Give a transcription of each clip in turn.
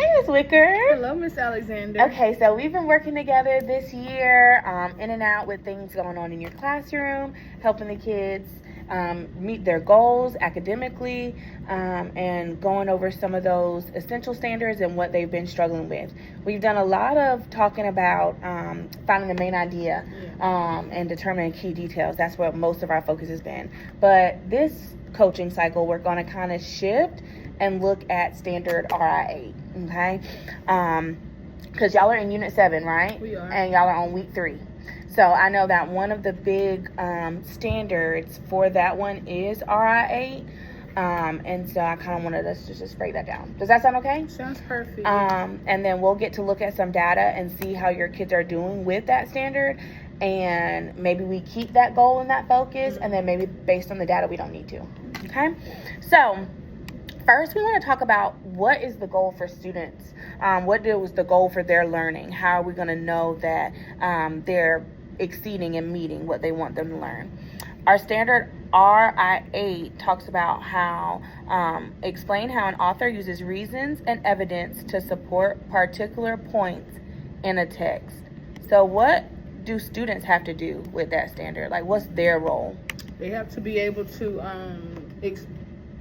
Hey, Miss Wicker. Hello, Miss Alexander. Okay, so we've been working together this year, in and out with things going on in your classroom, helping the kids meet their goals academically, and going over some of those essential standards and what they've been struggling with. We've done a lot of talking about finding the main idea and determining key details. That's what most of our focus has been. But this coaching cycle, we're going to kind of shift and look at standard RI8, okay? Because y'all are in Unit 7, right? We are. And y'all are on week 3. So I know that one of the big standards for that one is RI8. And so I kind of wanted us to just break that down. Does that sound okay? Sounds perfect. And then we'll get to look at some data and see how your kids are doing with that standard. And maybe we keep that goal and that focus. And then maybe based on the data, we don't need to. Okay? So first, we want to talk about what is the goal for students. What was the goal for their learning? How are we going to know that they're exceeding and meeting what they want them to learn? Our standard RI8 talks about how, explain how an author uses reasons and evidence to support particular points in a text. So what do students have to do with that standard? Like, what's their role? They have to be able to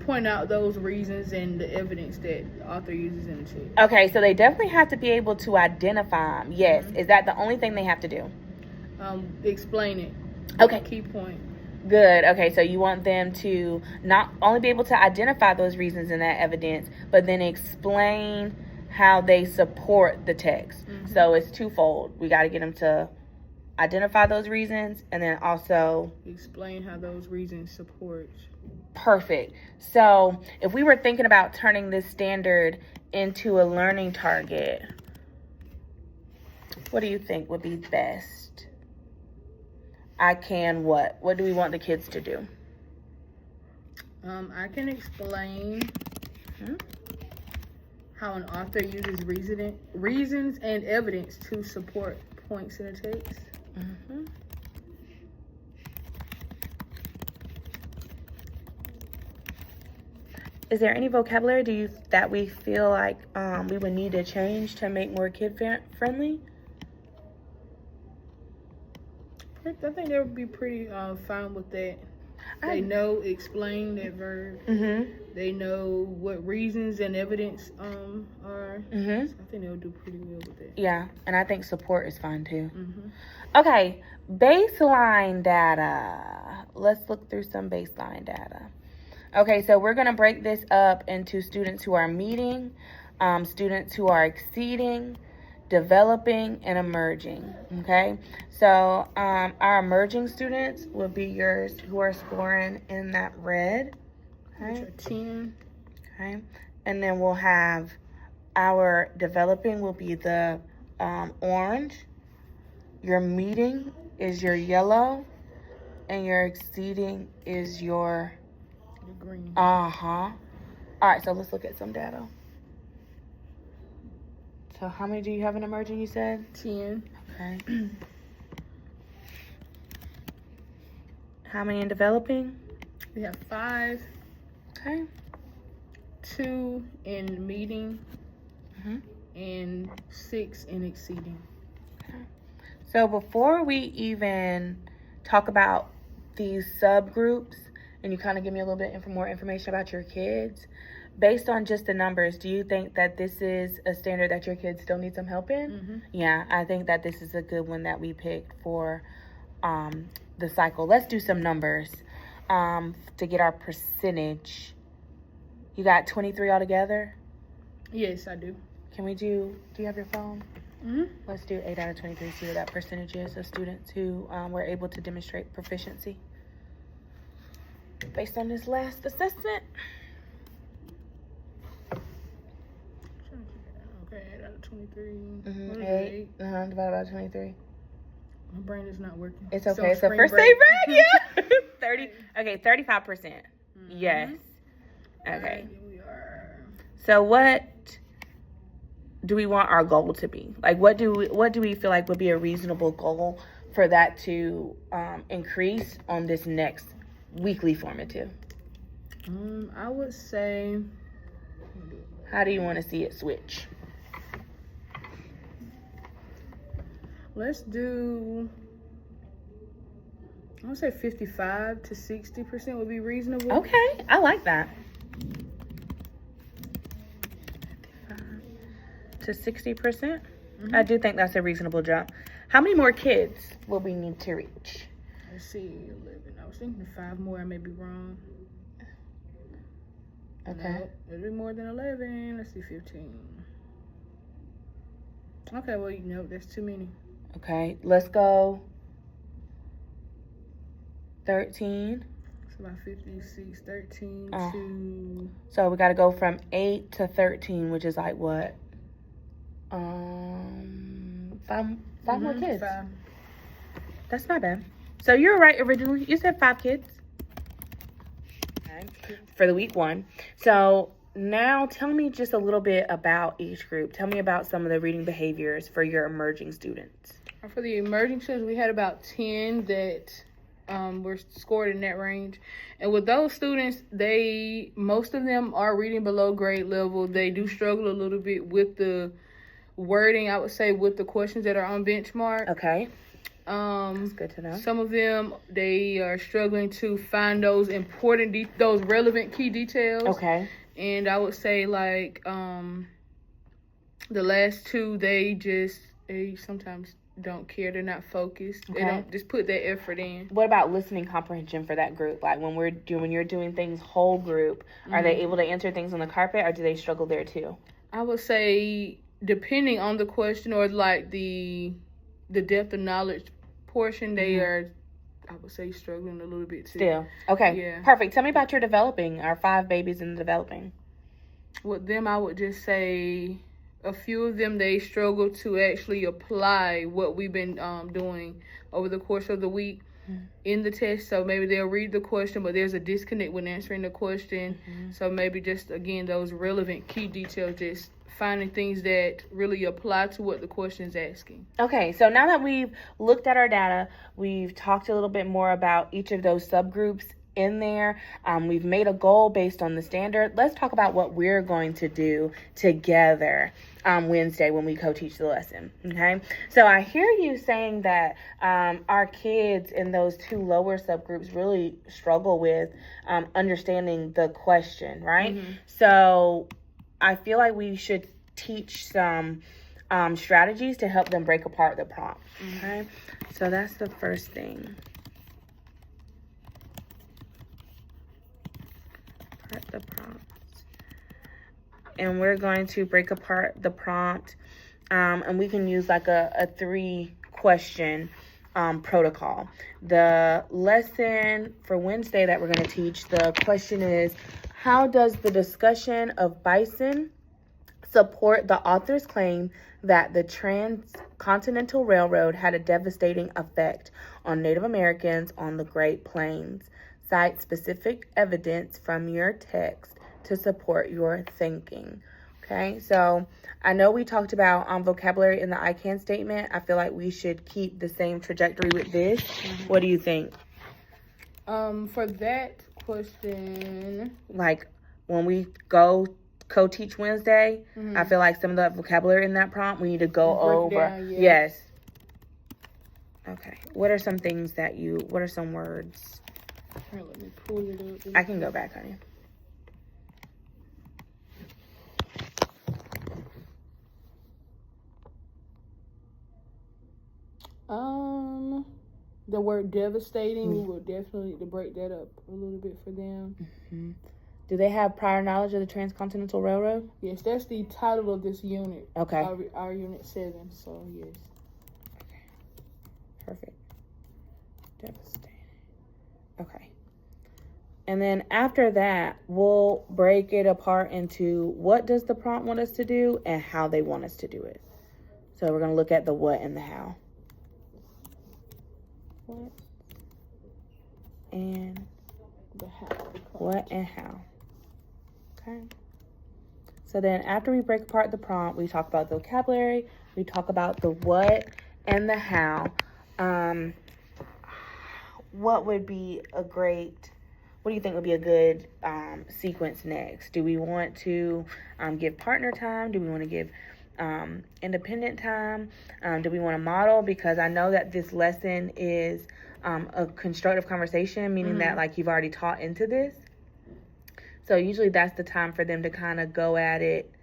point out those reasons and the evidence that the author uses in the text. Okay, so they definitely have to be able to identify them. Yes. Is that the only thing they have to do? Explain it. Okay. Key point. Good. Okay, so you want them to not only be able to identify those reasons and that evidence, but then explain how they support the text. So it's twofold. We got to get them to identify those reasons and then also explain how those reasons support. Perfect. So if we were thinking about turning this standard into a learning target, what do you think would be best? I can what? What do we want the kids to do? I can explain how an author uses reasons and evidence to support points in the text. Is there any vocabulary that we feel like we would need to change to make more kid-friendly? I think they would be pretty fine with that. They know explain that verb. They know what reasons and evidence are. So I think they'll do pretty well with that. Yeah, and I think support is fine too. Okay, baseline data. Let's look through some baseline data. Okay, so we're going to break this up into students who are meeting, students who are exceeding, developing, and emerging. Okay, so our emerging students will be yours who are scoring in that red. Okay. 10. Okay, and then we'll have our developing will be the orange. Your meeting is your yellow, and your exceeding is your green. All right, so let's look at some data. So how many do you have in emerging, you said? 10. Okay. How many in developing? We have 5. Okay. 2 in meeting. And 6 in exceeding. Okay. So before we even talk about these subgroups, and you kind of give me a little bit more information about your kids, based on just the numbers, do you think that this is a standard that your kids still need some help in? Yeah, I think that this is a good one that we picked for the cycle. Let's do some numbers to get our percentage. You got 23 altogether? Yes, I do. Can we do you have your phone? Let's do 8 out of 23, see what that percentage is of students who were able to demonstrate proficiency based on this last assessment. Okay, 8 out of 23. 8 divided by 23. My brain is not working. It's okay. It's a first day break. Yeah. 30. Okay, 35%. Yes. Okay. Here we are. So what do we want our goal to be? Like, what do we feel like would be a reasonable goal for that to increase on this next weekly formative? I would say How do you want to see it switch? Let's do, I would say 55 to 60% would be reasonable. Okay, I like that. 55 to 60%. I do think that's a reasonable jump. How many more kids will we need to reach? Let's see, 11. I was thinking 5 more. I may be wrong. Okay. No, it'll be more than 11. Let's see, 15. Okay, well, that's too many. Okay, let's go 13. It's about 56, 13 to... So we got to go from 8 to 13, which is like what? 5 more kids. 5. That's not bad. So you're right originally. You said 5 kids. Okay. For the week 1. So now tell me just a little bit about each group. Tell me about some of the reading behaviors for your emerging students. For the emerging students, we had about 10 that were scored in that range. And with those students, most of them are reading below grade level. They do struggle a little bit with the wording, I would say, with the questions that are on benchmark. Okay. That's good to know. Some of them, they are struggling to find those those relevant key details. Okay. And I would say, like, the last 2, they sometimes don't care. They're not focused. Okay. They don't just put that effort in. What about listening comprehension for that group? Like when you're doing things whole group, are they able to answer things on the carpet, or do they struggle there too? I would say, depending on the question or like the depth of knowledge portion, they are, I would say, struggling a little bit too. Still. Okay. Yeah. Perfect. Tell me about your developing, our 5 babies in the developing. With them, I would just say a few of them, they struggle to actually apply what we've been doing over the course of the week in the test. So maybe they'll read the question, but there's a disconnect when answering the question. So maybe just, again, those relevant key details, just finding things that really apply to what the question is asking. Okay, so now that we've looked at our data, we've talked a little bit more about each of those subgroups in there. We've made a goal based on the standard. Let's talk about what we're going to do together Wednesday when we co-teach the lesson. Okay, so I hear you saying that our kids in those 2 lower subgroups really struggle with understanding the question, right? So I feel like we should teach some strategies to help them break apart the prompt. Okay, so that's the first thing. The prompt, and we're going to break apart the prompt, and we can use like a 3-question protocol. The lesson for Wednesday that we're going to teach, the question is, how does the discussion of bison support the author's claim that the Transcontinental Railroad had a devastating effect on Native Americans on the Great Plains? Cite specific evidence from your text to support your thinking. Okay, so I know we talked about vocabulary in the I can statement. I feel like we should keep the same trajectory with this. What do you think? For that question, like when we go co-teach Wednesday, I feel like some of the vocabulary in that prompt we need to go over. Down, yes. Okay. What are some things what are some words? Here, let me pull it up. I can go back, honey. The word devastating, we will definitely need to break that up a little bit for them. Do they have prior knowledge of the Transcontinental Railroad? Yes, that's the title of this unit. Okay. Our unit 7, so yes. Okay. Perfect. Devastating. Okay. And then after that, we'll break it apart into what does the prompt want us to do and how they want us to do it. So we're going to look at the what and the how. What and The how. What and how. Okay. So then after we break apart the prompt, we talk about the vocabulary, we talk about the what and the how. What do you think would be a good sequence next? Do we want to give partner time? Do we want to give independent time? Do we want to model? Because I know that this lesson is a constructive conversation, meaning that like you've already taught into this. So usually that's the time for them to kind of go at it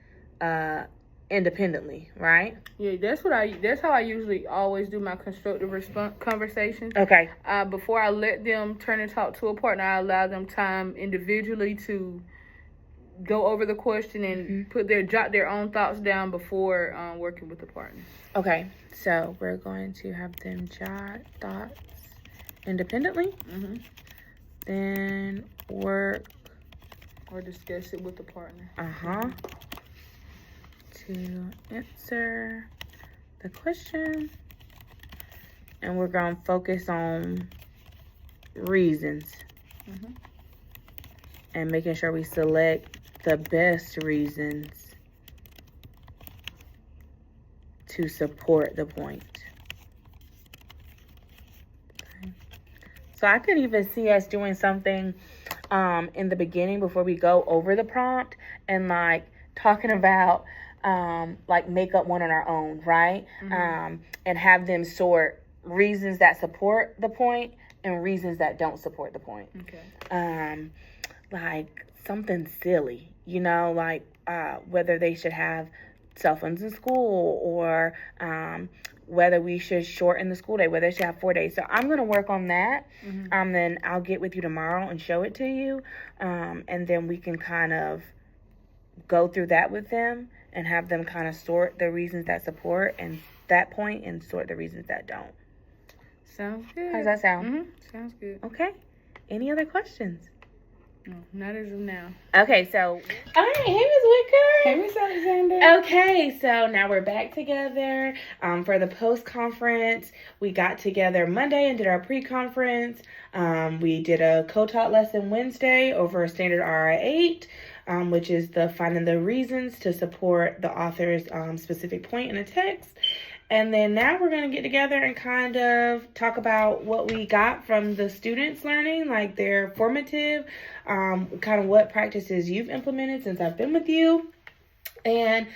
independently, right? Yeah, that's how I usually always do my constructive response conversations. Okay. Before I let them turn and talk to a partner, I allow them time individually to go over the question and jot their own thoughts down before working with the partner. Okay, so we're going to have them jot thoughts independently, then work or discuss it with the partner. To answer the question, and we're going to focus on reasons and making sure we select the best reasons to support the point. Okay. So I could even see us doing something in the beginning before we go over the prompt and like talking about like make up one on our own, right? And have them sort reasons that support the point and reasons that don't support the point. Okay. Like something silly, you know, like whether they should have cell phones in school or whether we should shorten the school day, whether they should have 4 days. So I'm going to work on that. Then I'll get with you tomorrow and show it to you. And then we can kind of go through that with them and have them kind of sort the reasons that support and that point and sort the reasons that don't. Sounds good. How does that sound? Sounds good. Okay. Any other questions? No, not as of now. Okay, so all right, hey Ms. Wicker. Hey Ms. Alexander. Okay, so now we're back together for the post-conference. We got together Monday and did our pre-conference. We did a co-taught lesson Wednesday over a standard RI8. Which is the finding the reasons to support the author's specific point in a text. And then now we're going to get together and kind of talk about what we got from the students learning, like their formative, kind of what practices you've implemented since I've been with you, and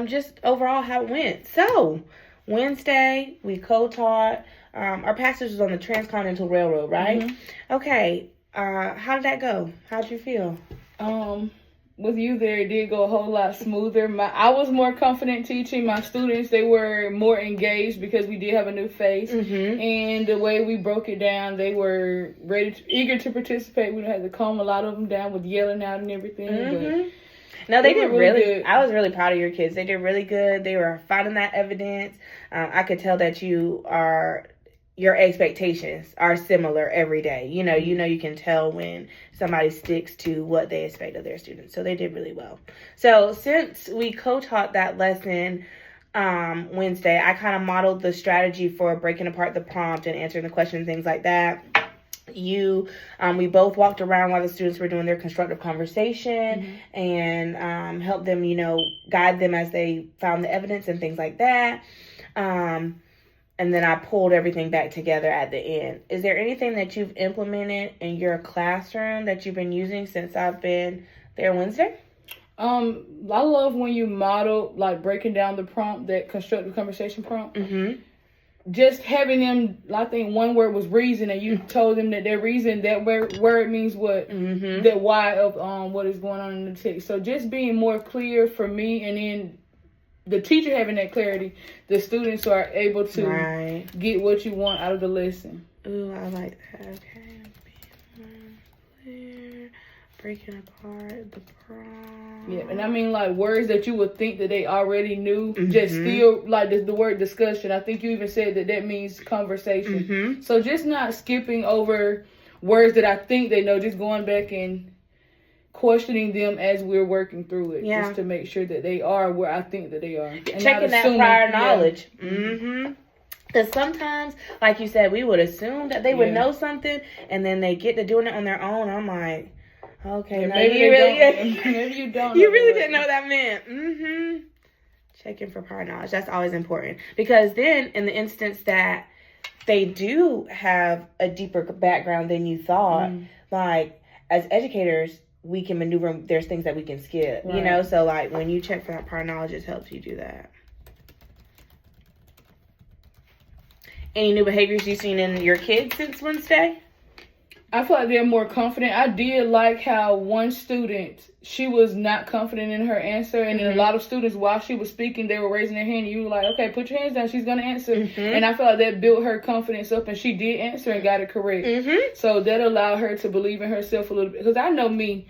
just overall how it went. So Wednesday, we co-taught. Our passage was on the Transcontinental Railroad, right? Okay. How did that go? How'd you feel? With you there, it did go a whole lot smoother. I was more confident teaching. My students, they were more engaged because we did have a new face. And the way we broke it down, they were eager to participate. We had to calm a lot of them down with yelling out and everything. But no, they did really good. I was really proud of your kids. They did really good. They were finding that evidence. I could tell that your expectations are similar every day. You know, you can tell when somebody sticks to what they expect of their students. So they did really well. So since we co-taught that lesson Wednesday, I kind of modeled the strategy for breaking apart the prompt and answering the questions, things like that. We both walked around while the students were doing their constructive conversation and helped them, guide them as they found the evidence and things like that. And then I pulled everything back together at the end. Is there anything that you've implemented in your classroom that you've been using since I've been there Wednesday? I love when you model, like, breaking down the prompt, that constructive conversation prompt. Just having them, I think one word was reason, and you told them that their reason, that word means what, that why of what is going on in the text. So just being more clear for me, and then the teacher having that clarity, the students are able to get what you want out of the lesson. Ooh, I like that. Okay. Be more clear. Breaking apart the prompt. Yeah, and I mean, like, words that you would think that they already knew, just still, like the word discussion. I think you even said that means conversation. So just not skipping over words that I think they know, just going back and questioning them as we're working through it, just to make sure that they are where I think that they are. And checking that prior knowledge. Because sometimes, like you said, we would assume that they would know something, and then they get to doing it on their own. I'm like, okay, maybe you really maybe you don't. You really didn't know what that meant. Checking for prior knowledge. That's always important, because then in the instance that they do have a deeper background than you thought, like as educators, we can maneuver. There's things that we can skip, so like when you check for that prior knowledge, it helps you do that. Any new behaviors you've seen in your kids since Wednesday? I feel like they're more confident. I did like how one student, she was not confident in her answer. And then a lot of students, while she was speaking, they were raising their hand. And you were like, okay, put your hands down. She's going to answer. And I feel like that built her confidence up. And she did answer and got it correct. So that allowed her to believe in herself a little bit. Because I know me.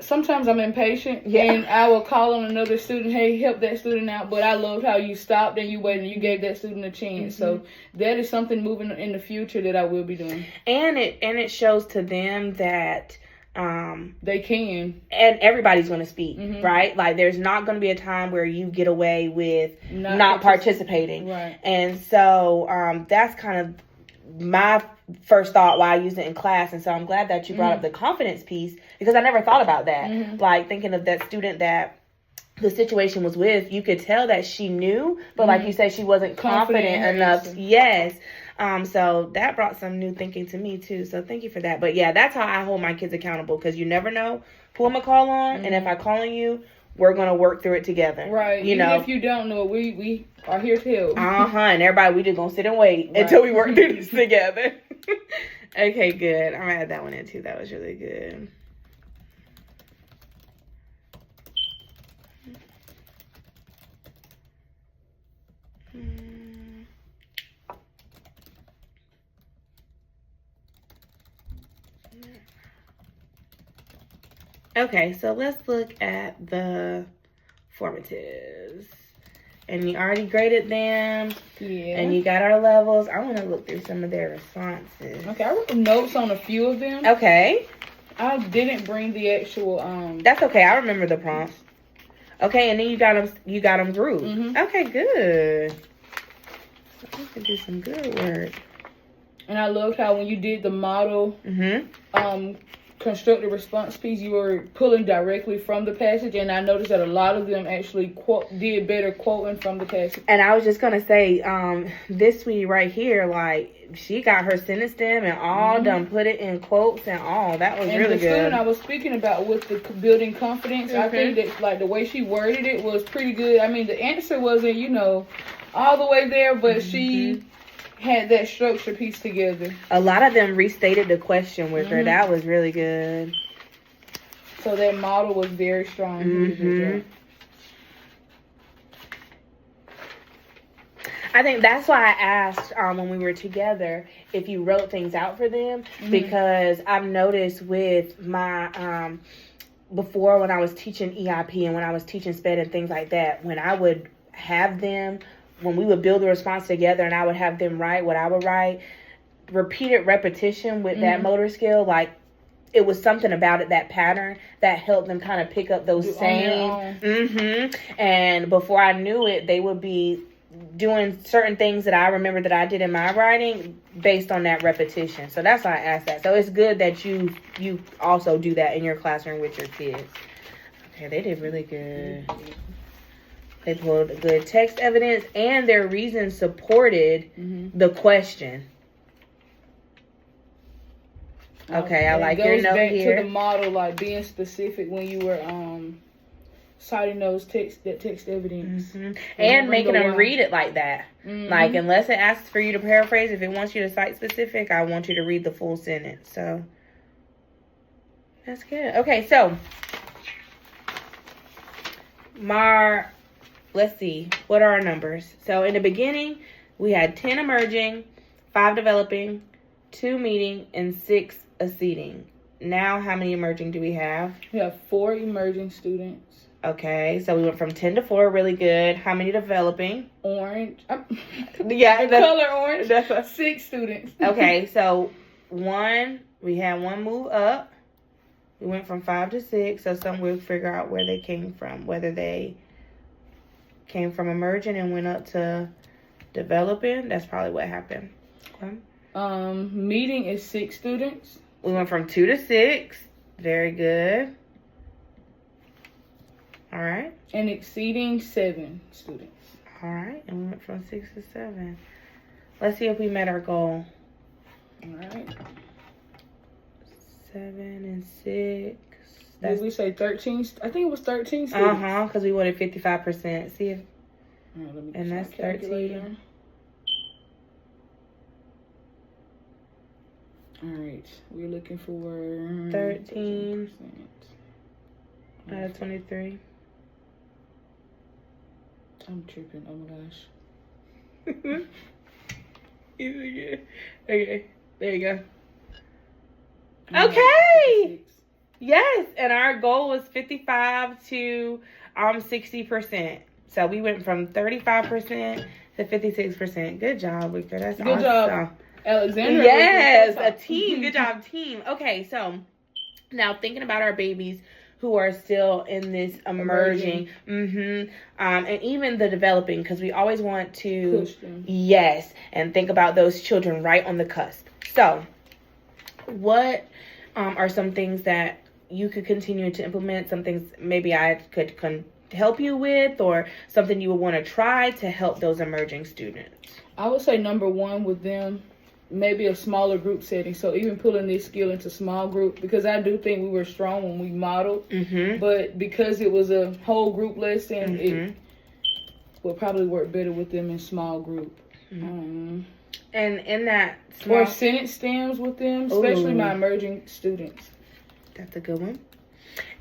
Sometimes I'm impatient, and I will call on another student, hey, help that student out. But I loved how you stopped and you waited and you gave that student a chance. So that is something moving in the future that I will be doing. And it shows to them that they can. And everybody's going to speak, right? Like, there's not going to be a time where you get away with not participating. Right. And so that's kind of my first thought while I used it in class. And so I'm glad that you brought up the confidence piece, because I never thought about that. Like, thinking of that student that the situation was with, you could tell that she knew, but like you said, she wasn't confident enough. Yes. So that brought some new thinking to me too. So thank you for that. But yeah, that's how I hold my kids accountable, because you never know who I'm gonna call on, and if I call on you, we're gonna work through it together. Right. You Even know, if you don't know, we are here to help. And everybody, we just gonna sit and wait until we work through this together. Okay, good. I'm gonna add that one in too. That was really good. Okay, so let's look at the formatives. And you already graded them. Yeah. And you got our levels. I want to look through some of their responses. Okay, I wrote notes on a few of them. Okay. I didn't bring the actual That's okay. I remember the prompts. Okay, and then you got them grouped. Okay, good. So we can do some good work. And I loved how when you did the model constructive response piece, you were pulling directly from the passage, and I noticed that a lot of them actually did better quoting from the passage. And I was just gonna say, this sweetie right here, like, she got her sentence stem and all done, put it in quotes and all. That was really good. And the student I was speaking about with the building confidence, I think that, like, the way she worded it was pretty good. I mean, the answer wasn't, all the way there, but she had that structure piece together. A lot of them restated the question with her. That was really good. So that model was very strong. I think that's why I asked when we were together if you wrote things out for them, because I've noticed with my before, when I was teaching EIP and when I was teaching SPED and things like that, when I would have them, when we would build a response together and I would have them write what I would write, repeated repetition with that motor skill, like, it was something about it, that pattern, that helped them kind of pick up those same. And before I knew it, they would be doing certain things that I remember that I did in my writing based on that repetition. So that's why I asked that. So it's good that you also do that in your classroom with your kids. Okay, they did really good. They pulled good text evidence, and their reasons supported the question. Okay, I like your note here. It goes back to the model, like being specific when you were citing those text evidence. And making them read it like that. Like, unless it asks for you to paraphrase, if it wants you to cite specific, I want you to read the full sentence. So, that's good. Okay, so, let's see. What are our numbers? So, in the beginning, we had 10 emerging, 5 developing, 2 meeting, and 6 acceding. Now, how many emerging do we have? We have 4 emerging students. Okay, so we went from 10 to 4. Really good. How many developing? Orange. Yeah, the color orange. That's 6 students. Okay, so we had 1 move up. We went from 5 to 6. So we'll figure out where they came from, whether they came from emerging and went up to developing. That's probably what happened. Okay. Meeting is 6 students. We went from 2 to 6. Very good. All right. And exceeding 7 students. All right. And we went from 6 to 7. Let's see if we met our goal. All right. 7 and 6. Did we say 13? I think it was 13 students. Because we wanted 55%. See if... Right, and that's 13. All right. We're looking for 13 23. I'm tripping. Oh my gosh. Okay. There you go. Okay. Yes, and our goal was 55 to 60%. So we went from 35% to 56%. Good job, Victor. That's awesome. Good job, Alexander. Yes, a team. Good job, team. Okay, so now thinking about our babies who are still in this emerging. And even the developing, because we always want to push them. Yes, and think about those children right on the cusp. So what are some things that you could continue to implement, some things maybe I could help you with, or something you would want to try to help those emerging students? I would say number one with them, maybe a smaller group setting. So even pulling this skill into small group, because I do think we were strong when we modeled, but because it was a whole group lesson, it would probably work better with them in small group. And in that small... Or sentence stems with them, especially my emerging students. That's a good one.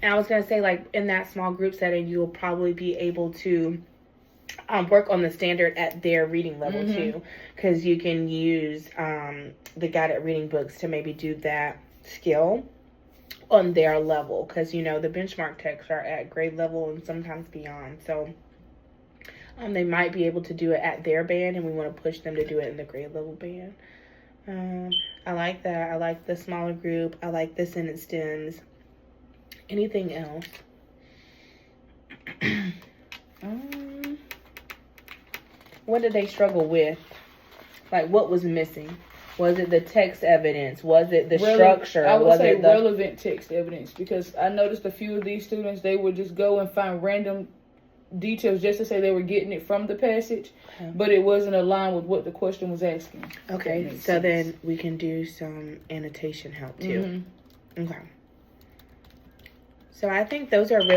And I was going to say, like, in that small group setting, you'll probably be able to work on the standard at their reading level, too. Because you can use the guided reading books to maybe do that skill on their level. Because, you know, the benchmark texts are at grade level and sometimes beyond. So they might be able to do it at their band, and we want to push them to do it in the grade level band. I like that. I like the smaller group. I like the sentence stems. Anything else? What did they struggle with? Like, what was missing? Was it the text evidence? Was it the structure? I would say relevant text evidence, because I noticed a few of these students, they would just go and find random details just to say they were getting it from the passage, but it wasn't aligned with what the question was asking. Okay, so then we can do some annotation help too. Okay. So I think those are really